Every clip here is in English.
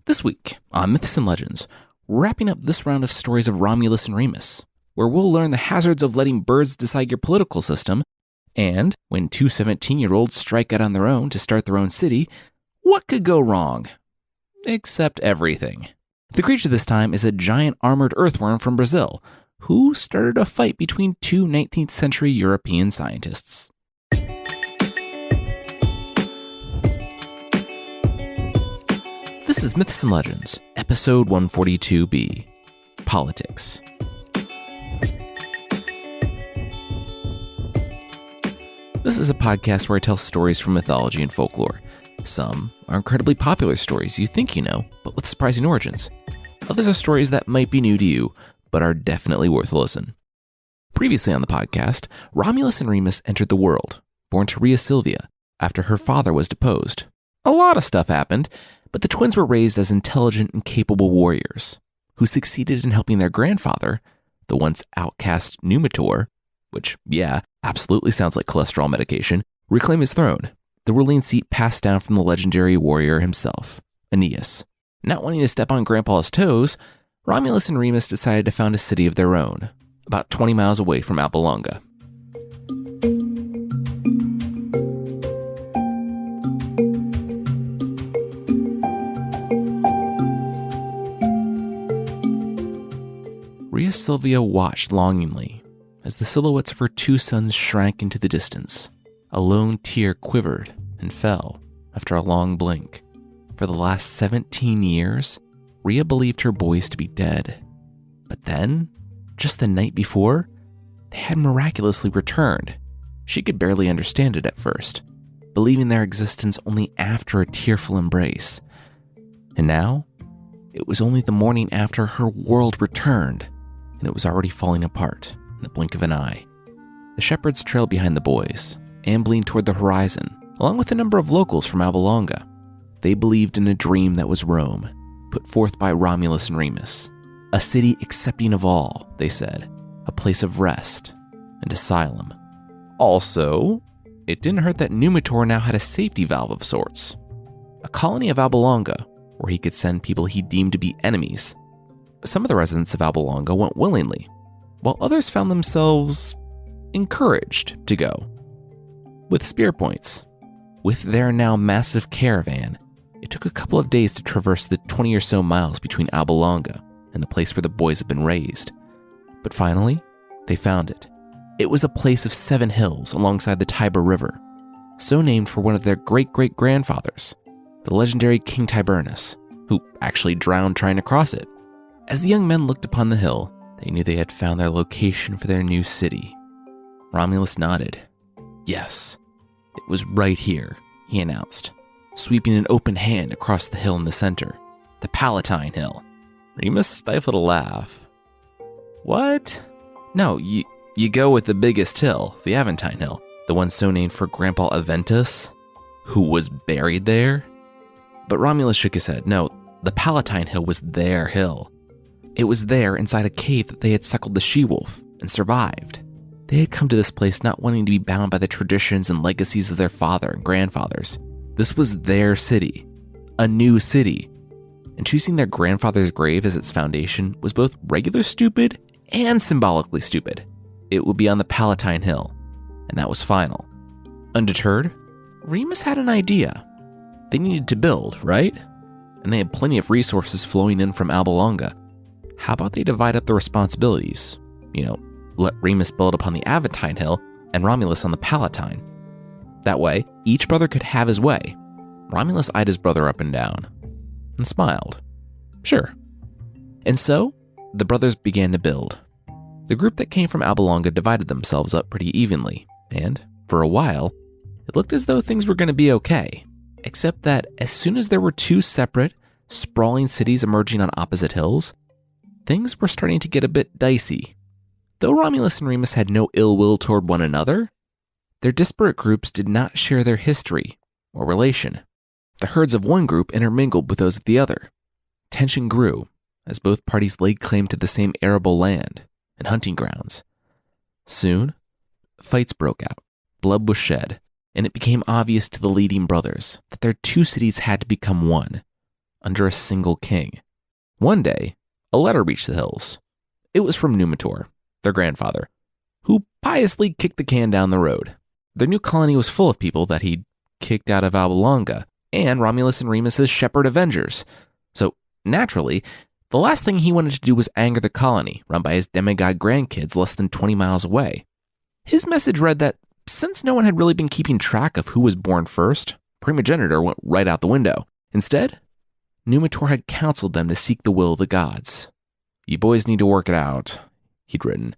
This week on Myths and Legends, we're wrapping up this round of stories of Romulus and Remus, where we'll learn the hazards of letting birds decide your political system, and when two 17-year-olds strike out on their own to start their own city, what could go wrong? Except everything. The creature this time is a giant armored earthworm from Brazil, who started a fight between two 19th century European scientists. This is Myths and Legends, episode 142B, Politics. This is a podcast where I tell stories from mythology and folklore. Some are incredibly popular stories you think you know, but with surprising origins. Others are stories that might be new to you, but are definitely worth a listen. Previously on the podcast, Romulus and Remus entered the world, born to Rhea Silvia, after her father was deposed. A lot of stuff happened, but the twins were raised as intelligent and capable warriors, who succeeded in helping their grandfather, the once outcast Numitor, which, absolutely sounds like cholesterol medication, reclaim his throne, the ruling seat passed down from the legendary warrior himself, Aeneas. Not wanting to step on Grandpa's toes, Romulus and Remus decided to found a city of their own, about 20 miles away from Alba Longa. Rhea Silvia watched longingly as the silhouettes of her two sons shrank into the distance. A lone tear quivered and fell after a long blink. For the last 17 years, Rhea believed her boys to be dead. But then, just the night before, they had miraculously returned. She could barely understand it at first, believing their existence only after a tearful embrace. And now, it was only the morning after her world returned, and it was already falling apart in the blink of an eye. The shepherds trailed behind the boys, ambling toward the horizon, along with a number of locals from Alba Longa. They believed in a dream that was Rome, put forth by Romulus and Remus. A city accepting of all, they said, a place of rest and asylum. Also, it didn't hurt that Numitor now had a safety valve of sorts. A colony of Alba Longa, where he could send people he deemed to be enemies. Some of the residents of Alba Longa went willingly, while others found themselves encouraged to go. With spear points. With their now massive caravan, it took a couple of days to traverse the 20 or so miles between Alba Longa and the place where the boys had been raised. But finally, they found it. It was a place of 7 hills alongside the Tiber River, so named for one of their great-great-grandfathers, the legendary King Tiberinus, who actually drowned trying to cross it. As the young men looked upon the hill, they knew they had found their location for their new city. Romulus nodded. Yes, it was right here, he announced, sweeping an open hand across the hill in the center, the Palatine Hill. Remus stifled a laugh. What? No, you go with the biggest hill, the Aventine Hill, the one so named for Grandpa Aventus, who was buried there? But Romulus shook his head. No, the Palatine Hill was their hill. It was there inside a cave that they had suckled the she-wolf and survived. They had come to this place not wanting to be bound by the traditions and legacies of their father and grandfathers. This was their city, a new city. And choosing their grandfather's grave as its foundation was both regular stupid and symbolically stupid. It would be on the Palatine Hill, and that was final. Undeterred, Remus had an idea. They needed to build, right? And they had plenty of resources flowing in from Alba Longa. How about they divide up the responsibilities? Let Remus build upon the Aventine Hill and Romulus on the Palatine. That way, each brother could have his way. Romulus eyed his brother up and down and smiled. Sure. And so, the brothers began to build. The group that came from Alba Longa divided themselves up pretty evenly, and for a while, it looked as though things were going to be okay. Except that as soon as there were two separate, sprawling cities emerging on opposite hills, things were starting to get a bit dicey. Though Romulus and Remus had no ill will toward one another, their disparate groups did not share their history or relation. The herds of one group intermingled with those of the other. Tension grew as both parties laid claim to the same arable land and hunting grounds. Soon, fights broke out, blood was shed, and it became obvious to the leading brothers that their two cities had to become one. under a single king. One day, a letter reached the hills. It was from Numitor, their grandfather, who piously kicked the can down the road. Their new colony was full of people that he'd kicked out of Alba Longa and Romulus and Remus's shepherd avengers. So, naturally, the last thing he wanted to do was anger the colony, run by his demigod grandkids less than 20 miles away. His message read that since no one had really been keeping track of who was born first, primogeniture went right out the window. Instead, Numitor had counseled them to seek the will of the gods. "You boys need to work it out," he'd written.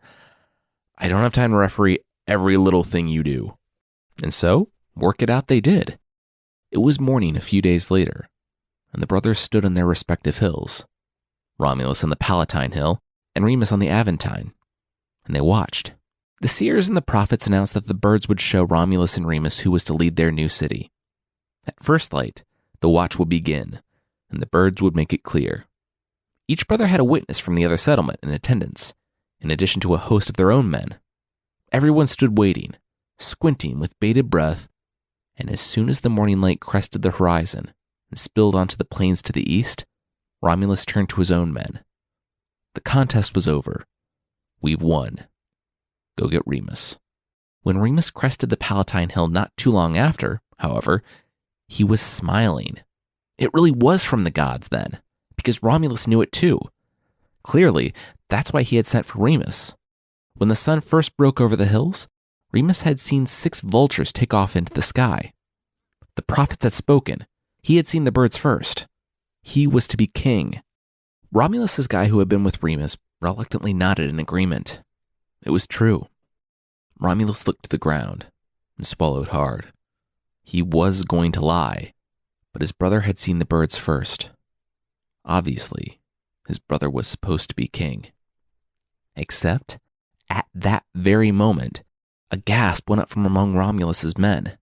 "I don't have time to referee every little thing you do." And so, work it out they did. It was morning a few days later, and the brothers stood on their respective hills, Romulus on the Palatine Hill and Remus on the Aventine, and they watched. The seers and the prophets announced that the birds would show Romulus and Remus who was to lead their new city. At first light, the watch would begin, and the birds would make it clear. Each brother had a witness from the other settlement in attendance, in addition to a host of their own men. Everyone stood waiting, squinting with bated breath, and as soon as the morning light crested the horizon and spilled onto the plains to the east, Romulus turned to his own men. "The contest was over. We've won. Go get Remus." When Remus crested the Palatine Hill not too long after, however, he was smiling. It really was from the gods then, because Romulus knew it too. Clearly, that's why he had sent for Remus. When the sun first broke over the hills, Remus had seen 6 vultures take off into the sky. The prophets had spoken. He had seen the birds first. He was to be king. Romulus's guy who had been with Remus reluctantly nodded in agreement. It was true. Romulus looked to the ground and swallowed hard. He was going to lie, but his brother had seen the birds first. Obviously, his brother was supposed to be king. Except, at that very moment, a gasp went up from among Romulus's men.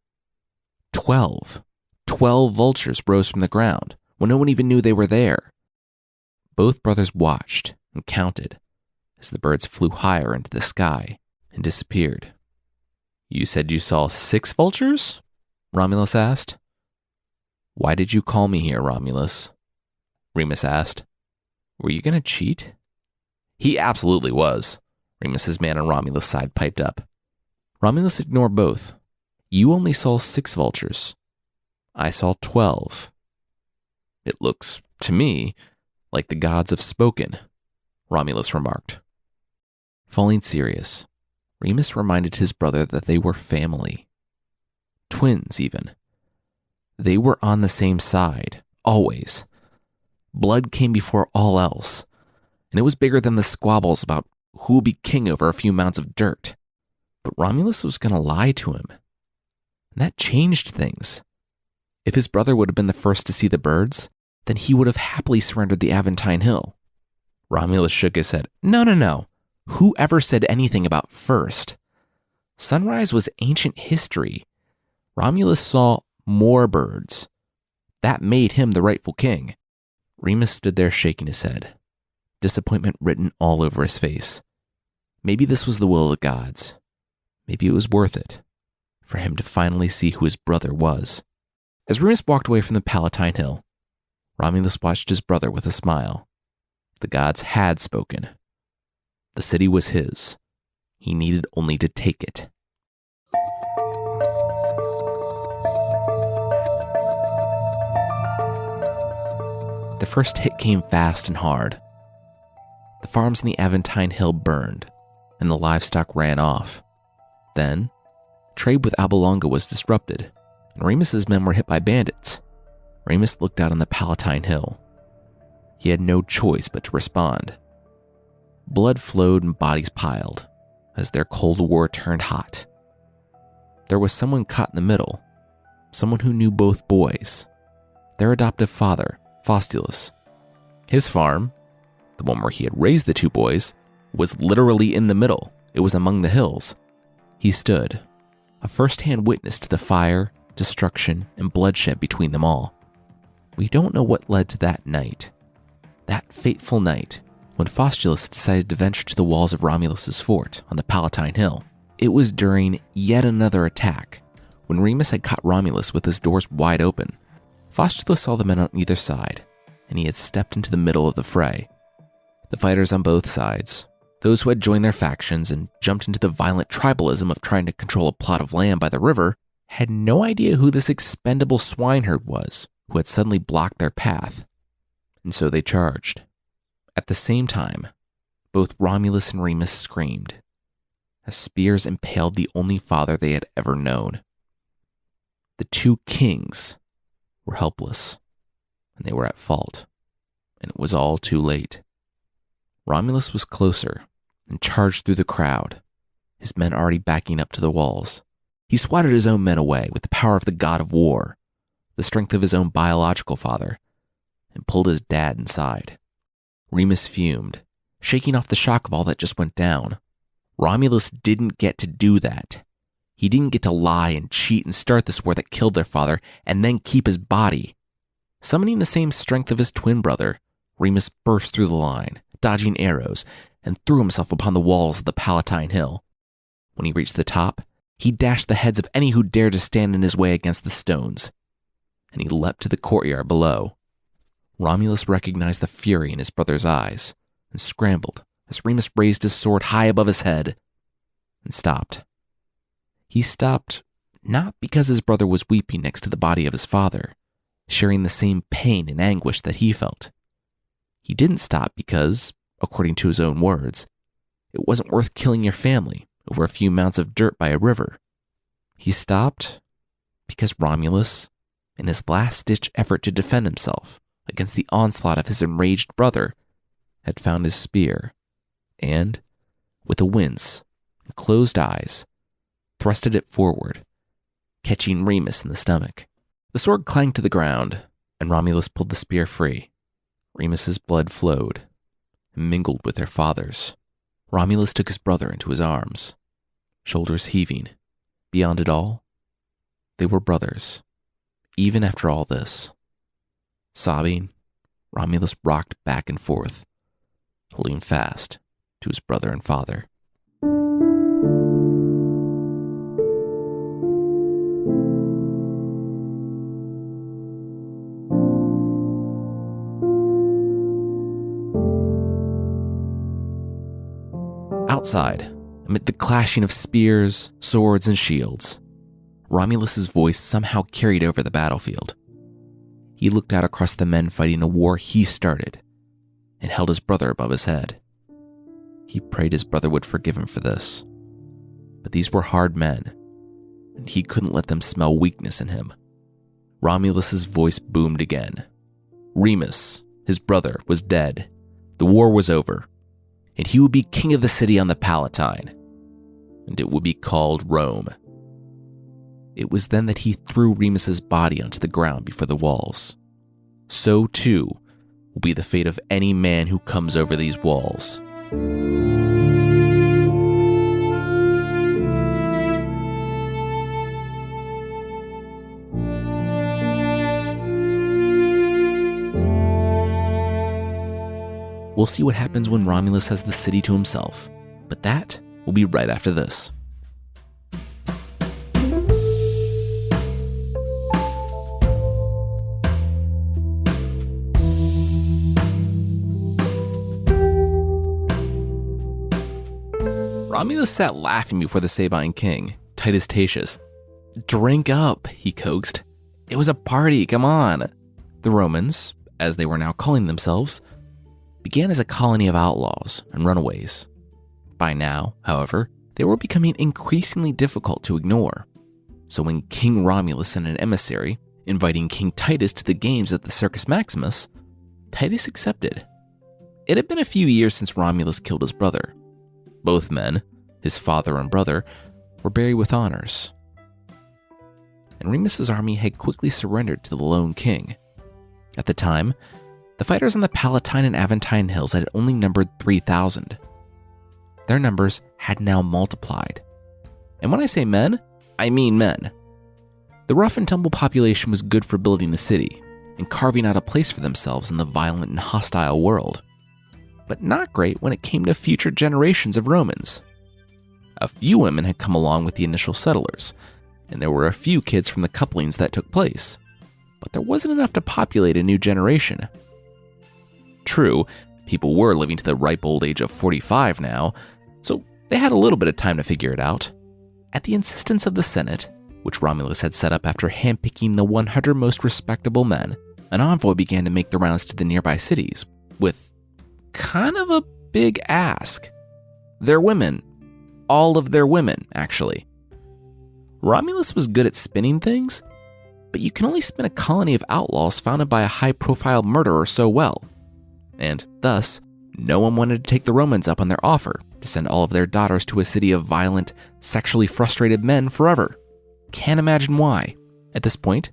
12 vultures rose from the ground when no one even knew they were there. Both brothers watched and counted as the birds flew higher into the sky and disappeared. "You said you saw 6 vultures?" Romulus asked. "Why did you call me here, Romulus?" Remus asked. "Were you going to cheat?" He absolutely was, Remus's man on Romulus' side piped up. Romulus ignored both. "You only saw 6 vultures. I saw 12. It looks, to me, like the gods have spoken," Romulus remarked. Falling serious, Remus reminded his brother that they were family. Twins, even. They were on the same side, always. Blood came before all else, and it was bigger than the squabbles about who would be king over a few mounds of dirt. But Romulus was going to lie to him. And that changed things. If his brother would have been the first to see the birds, then he would have happily surrendered the Aventine Hill. Romulus shook his head. No. Whoever said anything about first? Sunrise was ancient history. Romulus saw more birds. That made him the rightful king. Remus stood there shaking his head, disappointment written all over his face. Maybe this was the will of the gods. Maybe it was worth it for him to finally see who his brother was. As Remus walked away from the Palatine Hill, Romulus watched his brother with a smile. The gods had spoken. The city was his. He needed only to take it. The first hit came fast and hard. The farms in the Aventine Hill burned, and the livestock ran off. Then, trade with Alba Longa was disrupted, and Remus's men were hit by bandits. Remus looked out on the Palatine Hill. He had no choice but to respond. Blood flowed and bodies piled as their Cold War turned hot. There was someone caught in the middle, someone who knew both boys, their adoptive father, Faustulus. His farm, the one where he had raised the 2 boys, was literally in the middle. It was among the hills. He stood, a first-hand witness to the fire, destruction, and bloodshed between them all. We don't know what led to that night. That fateful night, when Faustulus decided to venture to the walls of Romulus's fort on the Palatine Hill. It was during yet another attack, when Remus had caught Romulus with his doors wide open. Faustulus saw the men on either side, and he had stepped into the middle of the fray. The fighters on both sides, those who had joined their factions and jumped into the violent tribalism of trying to control a plot of land by the river, had no idea who this expendable swineherd was who had suddenly blocked their path, and so they charged. At the same time, both Romulus and Remus screamed as spears impaled the only father they had ever known. The two kings were helpless, and they were at fault, and it was all too late. Romulus was closer and charged through the crowd, his men already backing up to the walls. He swatted his own men away with the power of the god of war, the strength of his own biological father, and pulled his dad inside. Remus fumed, shaking off the shock of all that just went down. Romulus didn't get to do that. He didn't get to lie and cheat and start this war that killed their father and then keep his body. Summoning the same strength of his twin brother, Remus burst through the line, dodging arrows, and threw himself upon the walls of the Palatine Hill. When he reached the top, he dashed the heads of any who dared to stand in his way against the stones, and he leapt to the courtyard below. Romulus recognized the fury in his brother's eyes and scrambled as Remus raised his sword high above his head and stopped. He stopped not because his brother was weeping next to the body of his father, sharing the same pain and anguish that he felt. He didn't stop because, according to his own words, it wasn't worth killing your family over a few mounds of dirt by a river. He stopped because Romulus, in his last-ditch effort to defend himself against the onslaught of his enraged brother, had found his spear and, with a wince and closed eyes, thrusted it forward, catching Remus in the stomach. The sword clanged to the ground, and Romulus pulled the spear free. Remus's blood flowed and mingled with their father's. Romulus took his brother into his arms, shoulders heaving. Beyond it all, they were brothers, even after all this. Sobbing, Romulus rocked back and forth, holding fast to his brother and father. Outside, amid the clashing of spears, swords, and shields, Romulus's voice somehow carried over the battlefield. He looked out across the men fighting a war he started and held his brother above his head. He prayed his brother would forgive him for this. But these were hard men, and he couldn't let them smell weakness in him. Romulus's voice boomed again. Remus, his brother, was dead. The war was over, and he would be king of the city on the Palatine, and it would be called Rome. It was then that he threw Remus's body onto the ground before the walls. So too will be the fate of any man who comes over these walls. We'll see what happens when Romulus has the city to himself, but that will be right after this. Romulus sat laughing before the Sabine king, Titus Tatius. "Drink up," he coaxed. "It was a party, come on." The Romans, as they were now calling themselves, began as a colony of outlaws and runaways. By now, however, they were becoming increasingly difficult to ignore. So when King Romulus sent an emissary inviting King Titus to the games at the Circus Maximus, Titus accepted. It had been a few years since Romulus killed his brother. Both men, his father and brother, were buried with honors. And Remus's army had quickly surrendered to the lone king. At the time, the fighters on the Palatine and Aventine Hills had only numbered 3,000. Their numbers had now multiplied. And when I say men, I mean men. The rough and tumble population was good for building a city and carving out a place for themselves in the violent and hostile world, but not great when it came to future generations of Romans. A few women had come along with the initial settlers, and there were a few kids from the couplings that took place, but there wasn't enough to populate a new generation. true. People were living to the ripe old age of 45 now, so they had a little bit of time to figure it out. At the insistence of the Senate, which Romulus had set up after handpicking the 100 most respectable men, an envoy began to make the rounds to the nearby cities with kind of a big ask. Their women. All of their women, actually. Romulus was good at spinning things, but you can only spin a colony of outlaws founded by a high-profile murderer so well. And thus, no one wanted to take the Romans up on their offer to send all of their daughters to a city of violent, sexually frustrated men forever. Can't imagine why. At this point,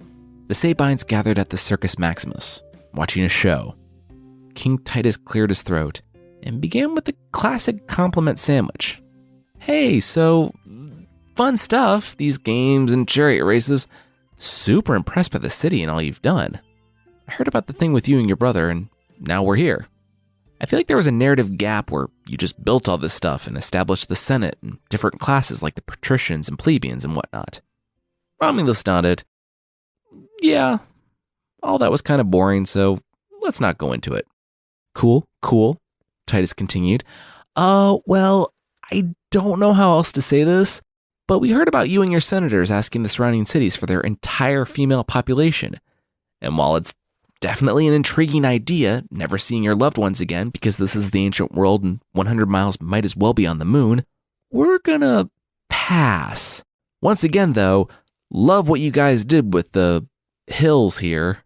the Sabines gathered at the Circus Maximus, watching a show. King Titus cleared his throat and began with the classic compliment sandwich. Hey, so fun stuff, these games and chariot races. Super impressed by the city and all you've done. I heard about the thing with you and your brother, and now we're here. I feel like there was a narrative gap where you just built all this stuff and established the Senate and different classes like the patricians and plebeians and whatnot. Romulus nodded. Yeah, all that was kind of boring, so let's not go into it. Cool, Titus continued. Well, I don't know how else to say this, but we heard about you and your senators asking the surrounding cities for their entire female population. And while it's definitely an intriguing idea, never seeing your loved ones again because this is the ancient world and 100 miles might as well be on the moon, we're gonna pass. Once again, though, love what you guys did with the hills here.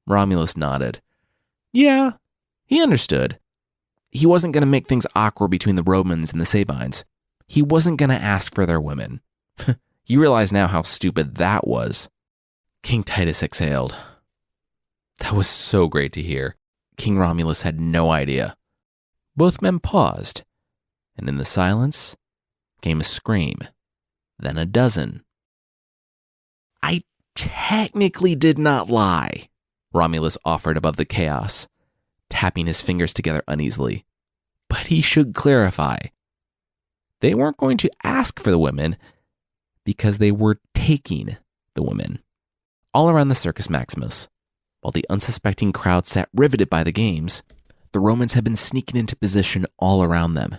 Romulus nodded. Yeah, he understood. He wasn't going to make things awkward between the Romans and the Sabines. He wasn't going to ask for their women. You realize now how stupid that was. King Titus exhaled. That was so great to hear. King Romulus had no idea. Both men paused, and in the silence came a scream, then a dozen. I technically did not lie, Romulus offered above the chaos, tapping his fingers together uneasily. But he should clarify. They weren't going to ask for the women because they were taking the women. All around the Circus Maximus, while the unsuspecting crowd sat riveted by the games, the Romans had been sneaking into position all around them.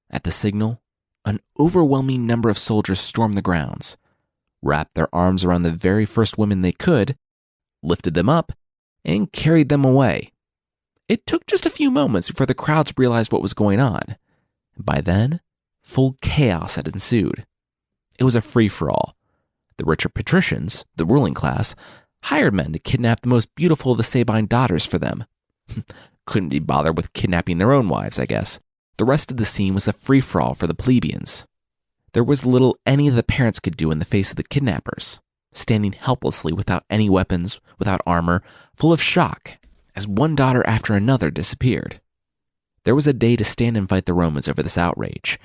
At the signal, an overwhelming number of soldiers stormed the grounds, wrapped their arms around the very first women they could, lifted them up, and carried them away. It took just a few moments before the crowds realized what was going on. By then, full chaos had ensued. It was a free-for-all. The richer patricians, the ruling class, hired men to kidnap the most beautiful of the Sabine daughters for them. Couldn't be bothered with kidnapping their own wives, I guess. The rest of the scene was a free-for-all for the plebeians. There was little any of the parents could do in the face of the kidnappers, standing helplessly without any weapons, without armor, full of shock, as one daughter after another disappeared. There was a day to stand and fight the Romans over this outrage.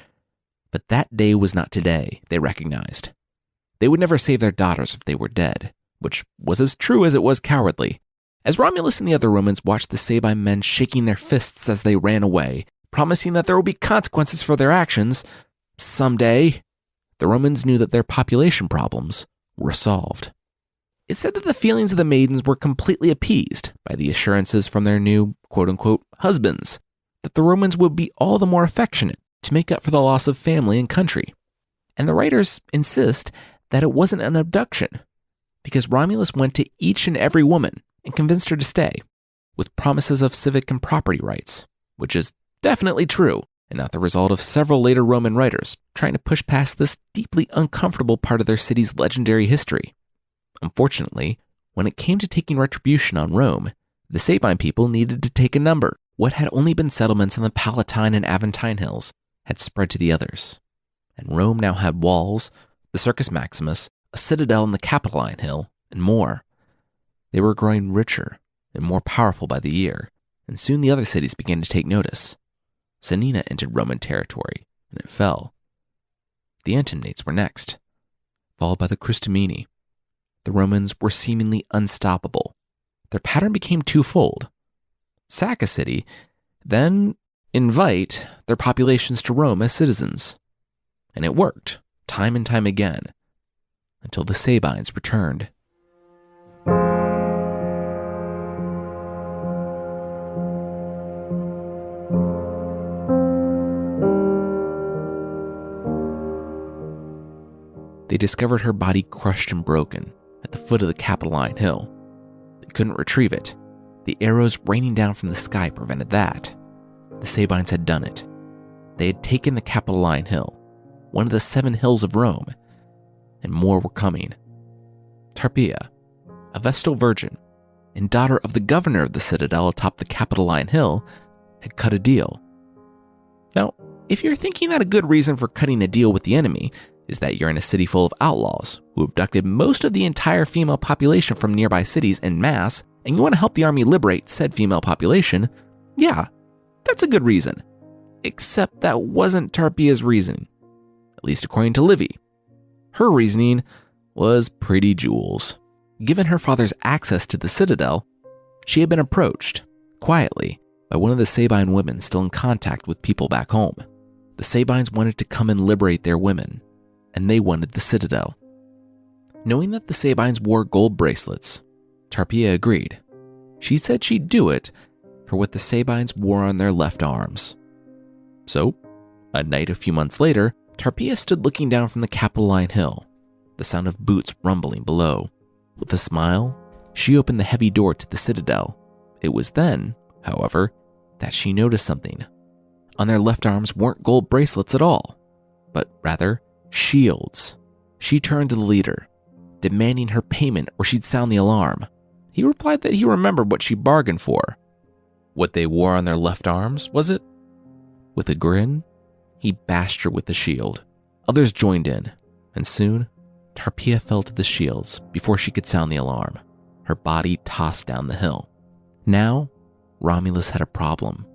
But that day was not today, they recognized. They would never save their daughters if they were dead, which was as true as it was cowardly. As Romulus and the other Romans watched the Sabine men shaking their fists as they ran away, promising that there would be consequences for their actions, someday, the Romans knew that their population problems were solved. It said that the feelings of the maidens were completely appeased by the assurances from their new, quote-unquote, husbands, that the Romans would be all the more affectionate to make up for the loss of family and country. And the writers insist that it wasn't an abduction, because Romulus went to each and every woman and convinced her to stay, with promises of civic and property rights, which is definitely true, and not the result of several later Roman writers trying to push past this deeply uncomfortable part of their city's legendary history. Unfortunately, when it came to taking retribution on Rome, the Sabine people needed to take a number. What had only been settlements on the Palatine and Aventine hills had spread to the others, and Rome now had walls, the Circus Maximus, a citadel on the Capitoline Hill, and more. They were growing richer and more powerful by the year, and soon the other cities began to take notice. Sanina entered Roman territory, and it fell. The Antoninates were next, followed by the Crustumini. The Romans were seemingly unstoppable. Their pattern became twofold. Sack a city, then invite their populations to Rome as citizens. And it worked, time and time again, until the Sabines returned. discovered her body crushed and broken at the foot of the Capitoline Hill. They couldn't retrieve it. The arrows raining down from the sky prevented that. The Sabines had done it. They had taken the Capitoline Hill, one of the 7 hills of Rome, and more were coming. Tarpeia, a Vestal virgin and daughter of the governor of the citadel atop the Capitoline Hill, had cut a deal. Now, if you're thinking that a good reason for cutting a deal with the enemy is that you're in a city full of outlaws who abducted most of the entire female population from nearby cities en masse, and you want to help the army liberate said female population, yeah, that's a good reason. Except that wasn't Tarpeia's reason, at least according to Livy. Her reasoning was pretty jewels. Given her father's access to the citadel, she had been approached, quietly, by one of the Sabine women still in contact with people back home. The Sabines wanted to come and liberate their women, and they wanted the citadel. Knowing that the Sabines wore gold bracelets, Tarpeia agreed. She said she'd do it for what the Sabines wore on their left arms. So, a night a few months later, Tarpeia stood looking down from the Capitoline Hill, the sound of boots rumbling below. With a smile, she opened the heavy door to the citadel. It was then, however, that she noticed something. On their left arms weren't gold bracelets at all, but rather shields. She turned to the leader, demanding her payment or she'd sound the alarm. He replied that he remembered what she bargained for. What they wore on their left arms, was it? With a grin, he bashed her with the shield. Others joined in, and soon, Tarpeia fell to the shields before she could sound the alarm, her body tossed down the hill. Now, Romulus had a problem.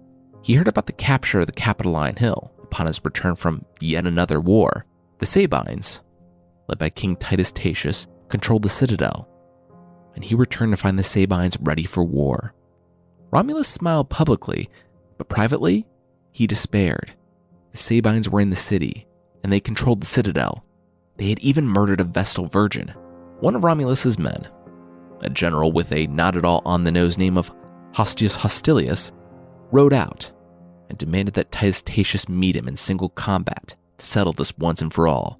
He heard about the capture of the Capitoline Hill upon his return from yet another war. The Sabines, led by King Titus Tatius, controlled the citadel, and he returned to find the Sabines ready for war. Romulus smiled publicly, but privately, he despaired. The Sabines were in the city, and they controlled the citadel. They had even murdered a Vestal virgin, one of Romulus's men. A general with a not at all on-the-nose name of Hostius Hostilius rode out and demanded that Titus Tatius meet him in single combat to settle this once and for all.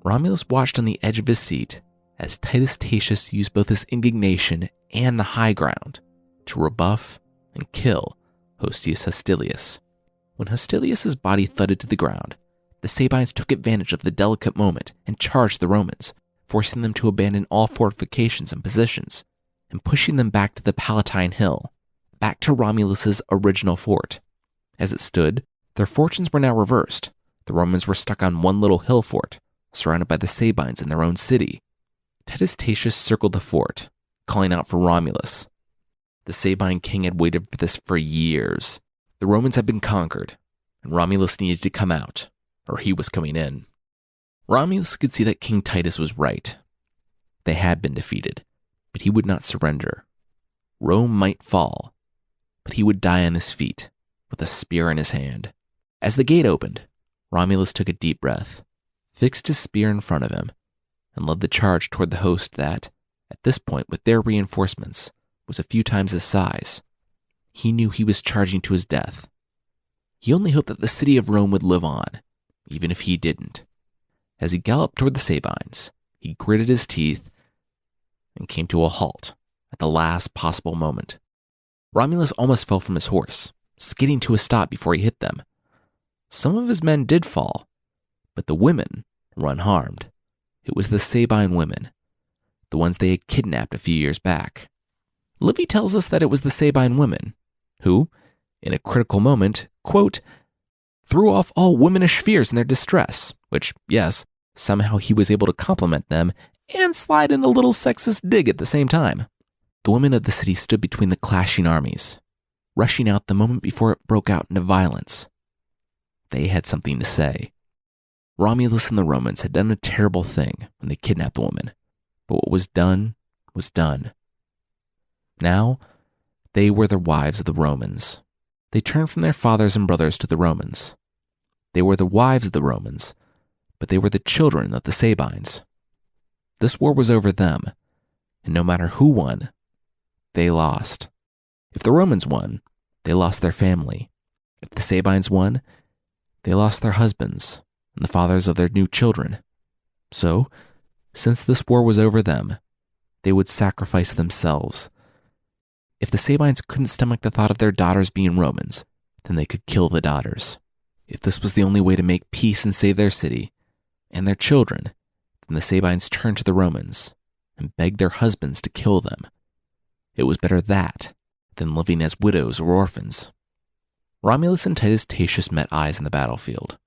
Romulus watched on the edge of his seat as Titus Tatius used both his indignation and the high ground to rebuff and kill Hostius Hostilius. When Hostilius's body thudded to the ground, the Sabines took advantage of the delicate moment and charged the Romans, forcing them to abandon all fortifications and positions, and pushing them back to the Palatine Hill, back to Romulus's original fort. As it stood, their fortunes were now reversed. The Romans were stuck on one little hill fort, surrounded by the Sabines in their own city. Titus Tatius circled the fort, calling out for Romulus. The Sabine king had waited for this for years. The Romans had been conquered, and Romulus needed to come out, or he was coming in. Romulus could see that King Titus was right. They had been defeated, but he would not surrender. Rome might fall, but he would die on his feet, with a spear in his hand. As the gate opened, Romulus took a deep breath, fixed his spear in front of him, and led the charge toward the host that, at this point with their reinforcements, was a few times his size. He knew he was charging to his death. He only hoped that the city of Rome would live on, even if he didn't. As he galloped toward the Sabines, he gritted his teeth and came to a halt at the last possible moment. Romulus almost fell from his horse, skidding to a stop before he hit them. Some of his men did fall, but the women were unharmed. It was the Sabine women, the ones they had kidnapped a few years back. Livy tells us that it was the Sabine women who, in a critical moment, quote, threw off all womanish fears in their distress, which, yes, somehow he was able to compliment them and slide in a little sexist dig at the same time. The women of the city stood between the clashing armies, rushing out the moment before it broke out into violence. They had something to say. Romulus and the Romans had done a terrible thing when they kidnapped the woman, but what was done was done. Now, they were the wives of the Romans. They turned from their fathers and brothers to the Romans. They were the wives of the Romans, but they were the children of the Sabines. This war was over them, and no matter who won, they lost. If the Romans won, they lost their family. If the Sabines won, they lost their husbands and the fathers of their new children. So, Since this war was over them, they would sacrifice themselves. If the Sabines couldn't stomach the thought of their daughters being Romans, then they could kill the daughters. If this was the only way to make peace and save their city and their children, then the Sabines turned to the Romans and begged their husbands to kill them. It was better that than living as widows or orphans. Romulus and Titus Tatius met eyes in the battlefield,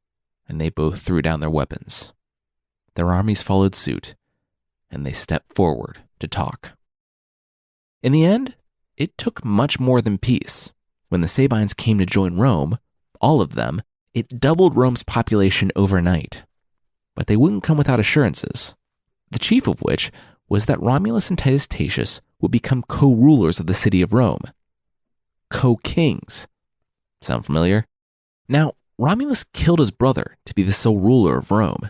and they both threw down their weapons. Their armies followed suit, and they stepped forward to talk. In the end, it took much more than peace. When the Sabines came to join Rome, all of them, it doubled Rome's population overnight. But they wouldn't come without assurances, the chief of which was that Romulus and Titus Tatius would become co-rulers of the city of Rome. Co-kings. Sound familiar? Now, Romulus killed his brother to be the sole ruler of Rome.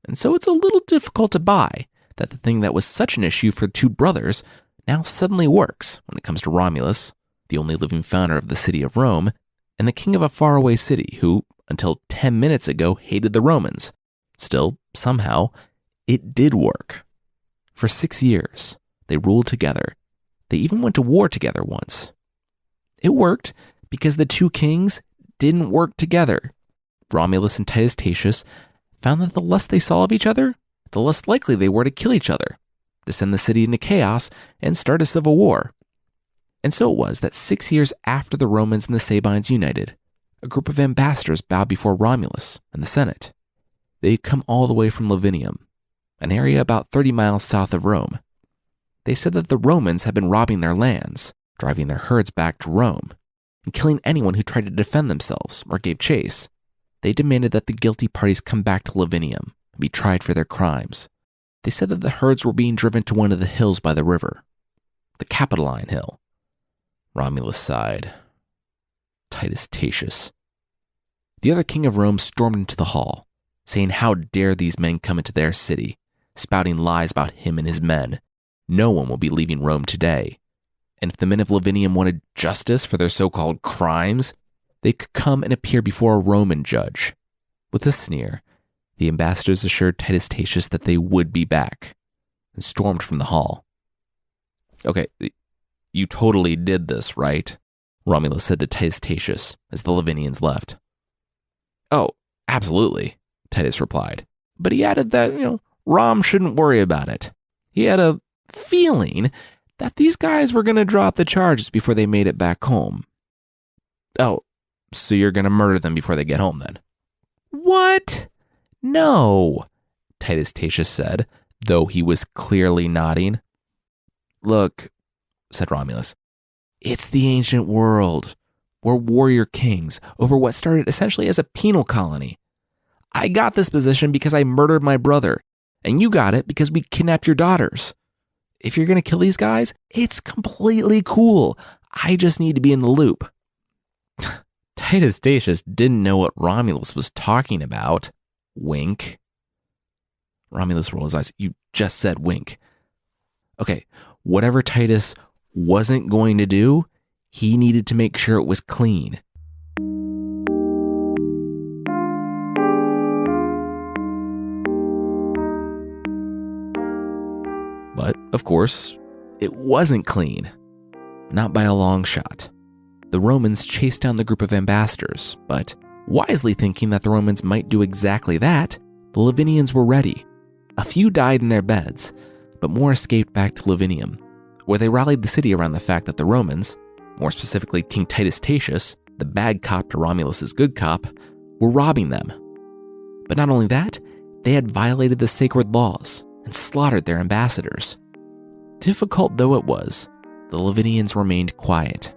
And so it's a little difficult to buy that the thing that was such an issue for two brothers now suddenly works when it comes to Romulus, the only living founder of the city of Rome, and the king of a faraway city who, until 10 minutes ago, hated the Romans. Still, somehow, it did work. For 6 years, they ruled together. They even went to war together once. It worked because the two kings didn't work together. Romulus and Titus Tatius found that the less they saw of each other, the less likely they were to kill each other, to send the city into chaos and start a civil war. And so it was that 6 years after the Romans and the Sabines united, a group of ambassadors bowed before Romulus and the Senate. They had come all the way from Lavinium, an area about 30 miles south of Rome. They said that the Romans had been robbing their lands, driving their herds back to Rome, and killing anyone who tried to defend themselves or gave chase. They demanded that the guilty parties come back to Lavinium and be tried for their crimes. They said that the herds were being driven to one of the hills by the river, the Capitoline Hill. Romulus sighed. Titus Tatius. The other king of Rome stormed into the hall, saying how dare these men come into their city, spouting lies about him and his men. No one will be leaving Rome today. And if the men of Lavinium wanted justice for their so-called crimes, they could come and appear before a Roman judge. With a sneer, the ambassadors assured Titus Tatius that they would be back, and stormed from the hall. Okay, you totally did this, right? Romulus said to Titus Tatius as the Lavinians left. Oh, absolutely, Titus replied. But he added that, Rom shouldn't worry about it. He had a feeling that these guys were going to drop the charges before they made it back home. Oh, so you're going to murder them before they get home then? What? No, Titus Tatius said, though he was clearly nodding. Look, said Romulus, it's the ancient world. We're warrior kings over what started essentially as a penal colony. I got this position because I murdered my brother, and you got it because we kidnapped your daughters. If you're going to kill these guys, it's completely cool. I just need to be in the loop. Titus Tatius didn't know what Romulus was talking about. Wink. Romulus rolled his eyes. You just said wink. Okay, whatever Titus wasn't going to do, he needed to make sure it was clean. But, of course, it wasn't clean. Not by a long shot. The Romans chased down the group of ambassadors, but wisely thinking that the Romans might do exactly that, the Lavinians were ready. A few died in their beds, but more escaped back to Lavinium, where they rallied the city around the fact that the Romans, more specifically King Titus Tatius, the bad cop to Romulus's good cop, were robbing them. But not only that, they had violated the sacred laws and slaughtered their ambassadors. Difficult though it was, the Lavinians remained quiet.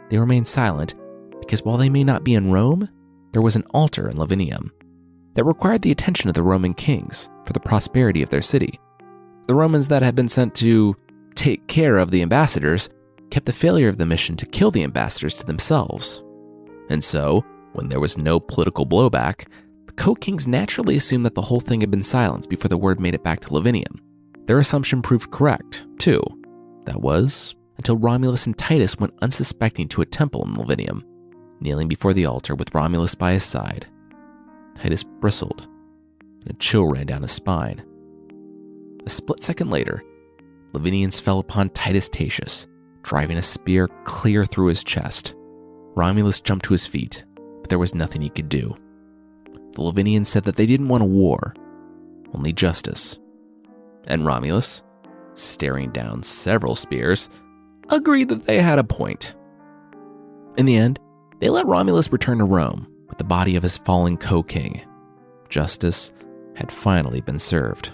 They remained silent because while they may not be in Rome, there was an altar in Lavinium that required the attention of the Roman kings for the prosperity of their city. The Romans that had been sent to take care of the ambassadors kept the failure of the mission to kill the ambassadors to themselves. And so, when there was no political blowback, the co-kings naturally assumed that the whole thing had been silenced before the word made it back to Lavinium. Their assumption proved correct, too. That was, until Romulus and Titus went unsuspecting to a temple in Lavinium, kneeling before the altar with Romulus by his side. Titus bristled, and a chill ran down his spine. A split second later, Lavinians fell upon Titus Tatius, driving a spear clear through his chest. Romulus jumped to his feet, but there was nothing he could do. The Lavinians said that they didn't want a war, only justice. And Romulus, staring down several spears, agreed that they had a point. In the end, they let Romulus return to Rome with the body of his fallen co-king. Justice had finally been served.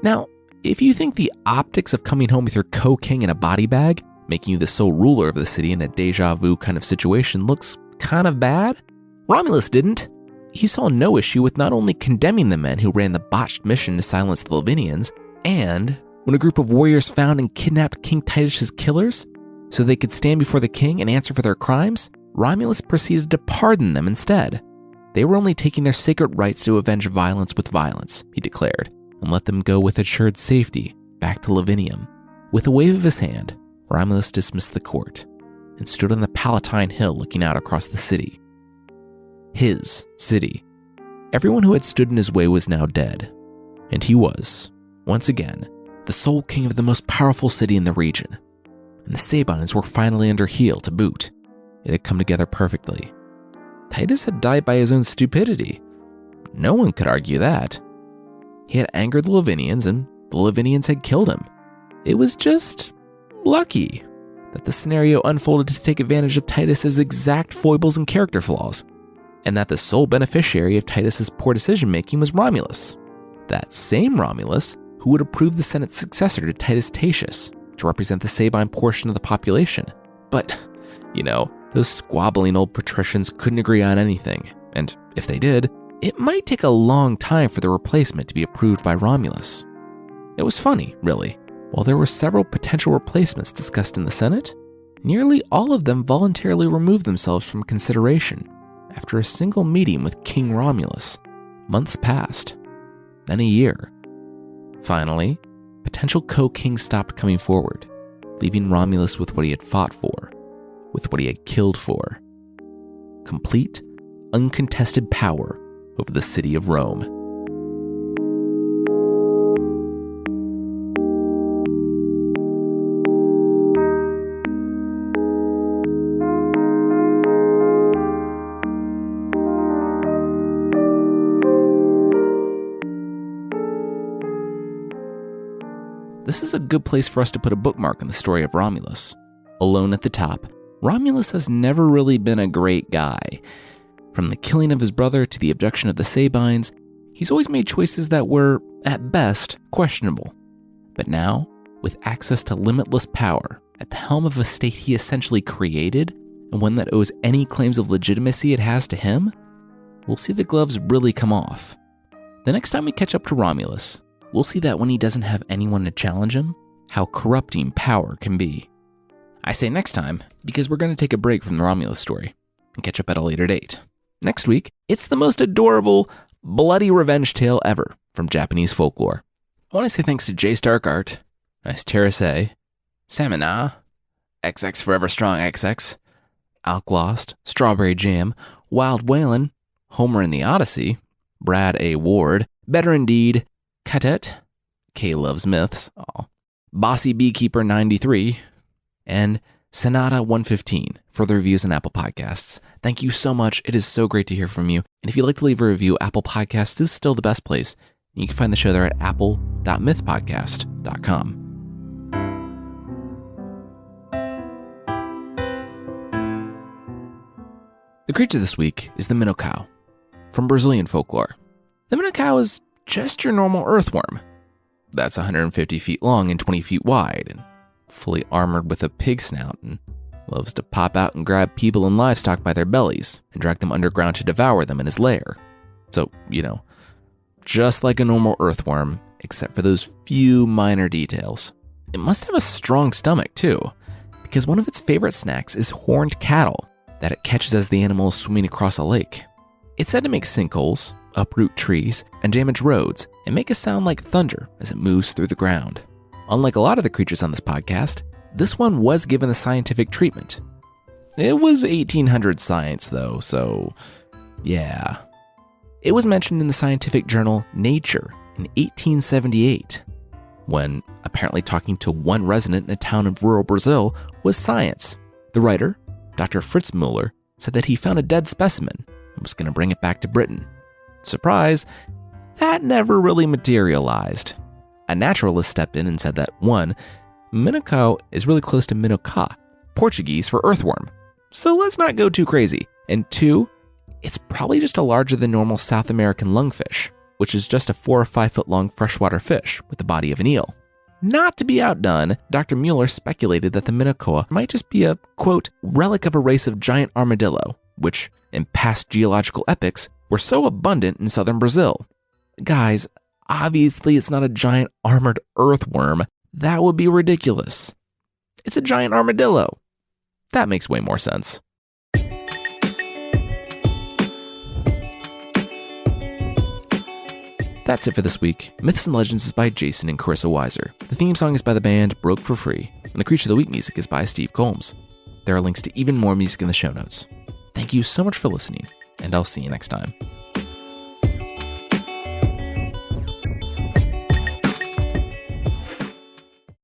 Now, if you think the optics of coming home with your co-king in a body bag, making you the sole ruler of the city in a deja vu kind of situation, looks kind of bad, Romulus didn't. He saw no issue with not only condemning the men who ran the botched mission to silence the Lavinians, and when a group of warriors found and kidnapped King Titus's killers so they could stand before the king and answer for their crimes, Romulus proceeded to pardon them instead. They were only taking their sacred rights to avenge violence with violence, he declared, and let them go with assured safety back to Lavinium. With a wave of his hand, Romulus dismissed the court and stood on the Palatine Hill looking out across the city. His city. Everyone who had stood in his way was now dead, and he was, once again, the sole king of the most powerful city in the region. And the Sabines were finally under heel to boot. It had come together perfectly. Titus had died by his own stupidity. No one could argue that. He had angered the Lavinians, and the Lavinians had killed him. It was just lucky that the scenario unfolded to take advantage of Titus's exact foibles and character flaws, and that the sole beneficiary of Titus's poor decision-making was Romulus. That same Romulus who would approve the Senate's successor to Titus Tatius to represent the Sabine portion of the population. But, those squabbling old patricians couldn't agree on anything, and if they did, it might take a long time for the replacement to be approved by Romulus. It was funny, really. While there were several potential replacements discussed in the Senate, nearly all of them voluntarily removed themselves from consideration after a single meeting with King Romulus. Months passed, then a year. Finally, potential co-kings stopped coming forward, leaving Romulus with what he had fought for, with what he had killed for. Complete, uncontested power over the city of Rome. This is a good place for us to put a bookmark in the story of Romulus. Alone at the top, Romulus has never really been a great guy. From the killing of his brother to the abduction of the Sabines, he's always made choices that were, at best, questionable. But now, with access to limitless power, at the helm of a state he essentially created, and one that owes any claims of legitimacy it has to him, we'll see the gloves really come off. The next time we catch up to Romulus, we'll see that when he doesn't have anyone to challenge him, how corrupting power can be. I say next time because we're going to take a break from the Romulus story and catch up at a later date. Next week, it's the most adorable, bloody revenge tale ever from Japanese folklore. I want to say thanks to J Stark Art, Nice Terrace, Samina, XX Forever Strong XX, Alklost, Strawberry Jam, Wild Whalen, Homer in the Odyssey, Brad A. Ward, Better Indeed, Cadet, K Loves Myths, Bossy Beekeeper 93, and Sonata 115 for the reviews on Apple Podcasts. Thank you so much. It is so great to hear from you. And if you'd like to leave a review, Apple Podcasts is still the best place. You can find the show there at apple.mythpodcast.com. The creature this week is the Minocow from Brazilian folklore. The Minocow is just your normal earthworm. That's 150 feet long and 20 feet wide, and fully armored with a pig snout, and loves to pop out and grab people and livestock by their bellies and drag them underground to devour them in his lair. So, just like a normal earthworm, except for those few minor details. It must have a strong stomach too, because one of its favorite snacks is horned cattle that it catches as the animal is swimming across a lake. It's said to make sinkholes, uproot trees, and damage roads, and make a sound like thunder as it moves through the ground. Unlike a lot of the creatures on this podcast, this one was given the scientific treatment. It was 1800 science though, so yeah. It was mentioned in the scientific journal Nature in 1878, when apparently talking to one resident in a town in rural Brazil was science. The writer, Dr. Fritz Müller, said that he found a dead specimen and was going to bring it back to Britain. Surprise, that never really materialized. A naturalist stepped in and said that 1, minhoca is really close to minhoca, Portuguese for earthworm, so let's not go too crazy. And 2, it's probably just a larger than normal South American lungfish, which is just a 4 or 5 foot long freshwater fish with the body of an eel. Not to be outdone, Dr. Müller speculated that the minhoca might just be a, quote, relic of a race of giant armadillo, which in past geological epochs were so abundant in southern Brazil. Guys, obviously it's not a giant armored earthworm. That would be ridiculous. It's a giant armadillo. That makes way more sense. That's it for this week. Myths and Legends is by Jason and Carissa Weiser. The theme song is by the band Broke for Free, and the Creature of the Week music is by Steve Combs. There are links to even more music in the show notes. Thank you so much for listening, and I'll see you next time.